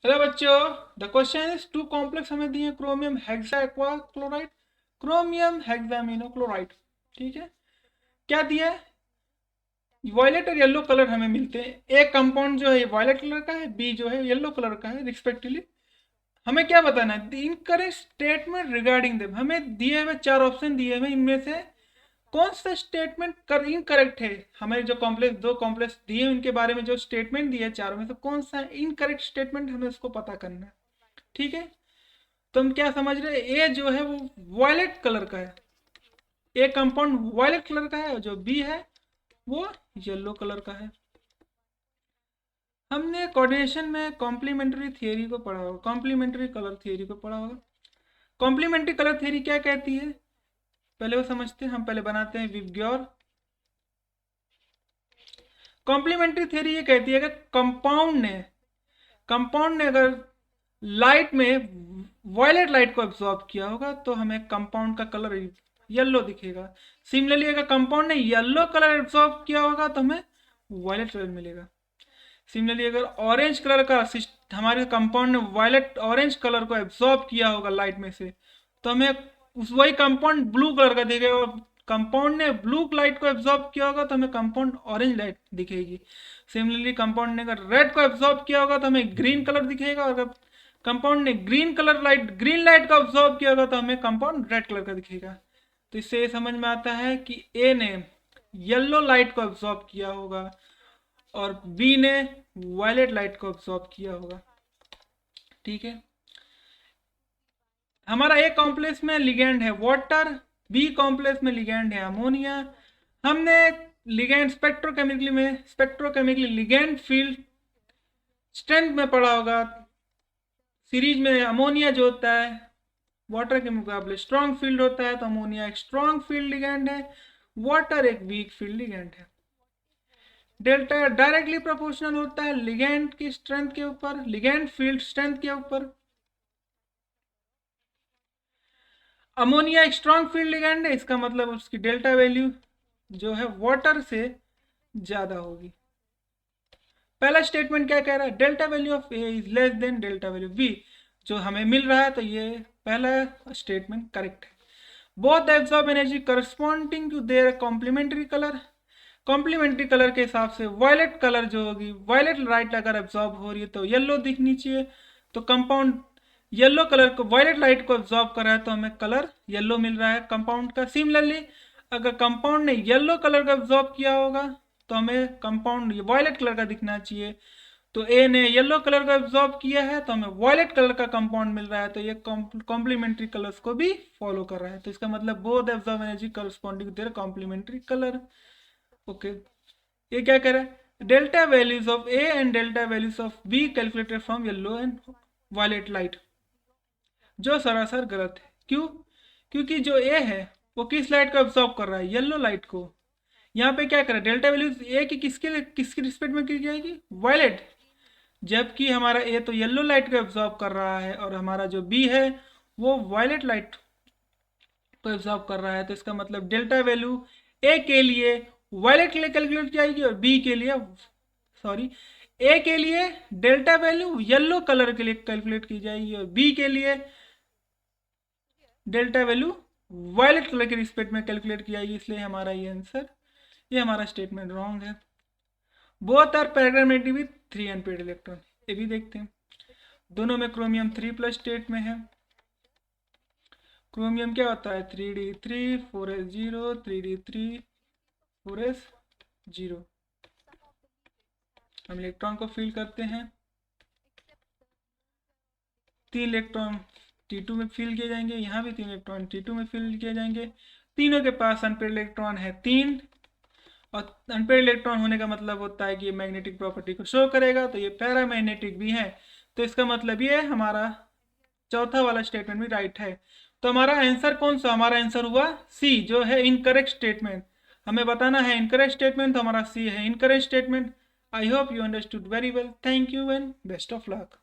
Hello बच्चों, the question is two complex हमें दिए chromium hexa aqua chloride, chromium hexammino chloride. ठीक है, क्या दिया है? वॉयलेट और येलो कलर हमें मिलते हैं। एक कंपाउंड जो है वॉयलेट कलर का है, बी जो है येलो कलर का है रिस्पेक्टिवली। हमें क्या बताना है? Incorrect statement regarding them. हमें दिए हुए चार ऑप्शन दिए हुए, इनमें से कौन सा स्टेटमेंट कर इनकरेक्ट है? हमें जो कॉम्प्लेक्स दो कॉम्प्लेक्स दिए हैं, उनके बारे में जो स्टेटमेंट दिए चारों में से कौन सा इनकरेक्ट स्टेटमेंट, हमें उसको पता करना है। ठीक है, तो हम क्या समझ रहे हैं? ए जो है वो वायलेट कलर का है, ए कंपाउंड वायलेट कलर का है, और जो बी है वो येलो कलर का है। हमने कोऑर्डिनेशन में कॉम्प्लीमेंट्री थियरी को पढ़ा होगा, कॉम्प्लीमेंट्री कलर थियरी को पढ़ा होगा। कॉम्प्लीमेंट्री कलर थियरी क्या कहती है, पहले वो समझते हैं। हम पहले बनाते हैं विबग्योर। कॉम्प्लीमेंट्री थियरी ये कहती है कि कंपाउंड ने अगर लाइट में वायलेट लाइट को एब्जॉर्ब किया होगा तो हमें कंपाउंड का कलर येलो दिखेगा। सिमिलरली अगर कंपाउंड ने येलो कलर एब्जॉर्ब किया होगा तो हमें वायलेट कलर मिलेगा। सिमिलरली अगर ऑरेंज कलर का हमारे कंपाउंड ने वायलेट ऑरेंज कलर को एब्जॉर्ब किया होगा लाइट में से, तो हमें उस वही कंपाउंड ब्लू कलर का दिखेगा। और कंपाउंड ने ब्लू लाइट को एब्जॉर्ब किया होगा तो हमें कंपाउंड ऑरेंज लाइट दिखेगी। सिमिलरली कंपाउंड ने अगर रेड को एब्जॉर्ब किया होगा तो हमें ग्रीन कलर दिखेगा, और अगर कंपाउंड ने ग्रीन लाइट का ऑब्जॉर्व किया होगा तो हमें कंपाउंड रेड कलर का दिखेगा। तो इससे ये समझ में आता है कि ए ने येलो लाइट को ऑब्जॉर्व किया होगा और बी ने वायलेट लाइट को ऑब्जॉर्व किया होगा। ठीक है, हमारा ए कॉम्प्लेक्स में लिगेंड है वाटर, बी कॉम्प्लेक्स में लिगेंड है अमोनिया। हमने लिगेंड स्पेक्ट्रोकेमिकली लिगेंड फील्ड स्ट्रेंथ में पढ़ा होगा। सीरीज में अमोनिया जो होता है वाटर के मुकाबले स्ट्रॉन्ग फील्ड होता है, तो अमोनिया एक स्ट्रॉन्ग फील्ड लिगेंड है, वाटर एक वीक फील्ड लिगेंड है। डेल्टा डायरेक्टली प्रोपोर्शनल होता है लिगेंड की स्ट्रेंथ के ऊपर, लिगेंड फील्ड स्ट्रेंथ के ऊपर। अमोनिया एक स्ट्रॉन्ग फील्ड लिगेंड है, इसका मतलब उसकी डेल्टा वैल्यू जो है वाटर से ज्यादा होगी। पहला स्टेटमेंट क्या कह रहा है? Delta value of A is less than delta value B, जो हमें मिल रहा है, तो ये पहला स्टेटमेंट करेक्ट है। Both absorb energy corresponding to their complementary colour. Complementary colour के हिसाब से वायलेट कलर जो होगी, वायलेट लाइट अगर एब्जॉर्ब हो रही है तो येलो दिखनी चाहिए। तो कंपाउंड येलो कलर को वायलेट लाइट को एब्जॉर्ब कर रहा है तो हमें कलर येलो मिल रहा है कंपाउंड का। सिमिलरली अगर कंपाउंड ने येलो कलर का एब्जॉर्ब किया होगा तो हमें कंपाउंड वायलेट कलर का दिखना चाहिए। तो ए ने येलो कलर का एब्जॉर्ब किया है तो हमें वायलेट कलर का कंपाउंड मिल रहा है, तो ये कॉम्प्लीमेंट्री कलर्स को भी फॉलो कर रहा है। तो इसका मतलब both absorb energy corresponding to their complementary colour. Okay, ये क्या कह रहा है? Delta values of A and delta values of B calculated from yellow and violet light, जो सरासर गलत है। क्यों? क्योंकि जो ए है वो किस लाइट को एब्जॉर्ब कर रहा है? येलो लाइट को। यहाँ पे क्या करें? डेल्टा वैल्यूज ए की किसके रिस्पेक्ट में की जाएगी? वायलेट। जबकि हमारा ए तो येलो लाइट को एब्जॉर्ब कर रहा है और हमारा जो बी है वो वायलेट लाइट को एब्जॉर्ब कर रहा है। तो इसका मतलब डेल्टा वैल्यू ए के लिए वायलेट के लिए कैलकुलेट की जाएगी, और बी के लिए सॉरी ए के लिए डेल्टा वैल्यू येलो कलर के लिए कैलकुलेट की जाएगी, और बी के लिए डेल्टा वैल्यू वायलेट कलर के रिस्पेक्ट में कैलकुलेट की जाएगी। इसलिए हमारा ये आंसर, ये हमारा स्टेटमेंट रॉन्ग है। Both are paramagnetic with 3 unpaired electron, ये भी देखते हैं। दोनों में क्रोमियम 3+ स्टेट में है। क्रोमियम क्या होता है? 3d3 4s0 3d3 4s0। हम इलेक्ट्रॉन को फिल करते हैं। 3 इलेक्ट्रॉन T2 में फिल किए जाएंगे, यहाँ भी 3 इलेक्ट्रॉन T2 में फिल किए जाएंगे। तीनों के पास अनपेड इलेक्ट्रॉन है 3, और अनपेड इलेक्ट्रॉन होने का मतलब होता है कि ये मैग्नेटिक प्रॉपर्टी को शो करेगा, तो ये पैरामैग्नेटिक भी है। तो इसका मतलब ये हमारा चौथा वाला स्टेटमेंट भी राइट है। तो हमारा आंसर कौन सा? हमारा आंसर हुआ सी, जो है इनकरेक्ट स्टेटमेंट। हमें बताना है इनकरेक्ट स्टेटमेंट, तो हमारा सी है incorrect statement. I hope you understood very well. Thank you and best of luck.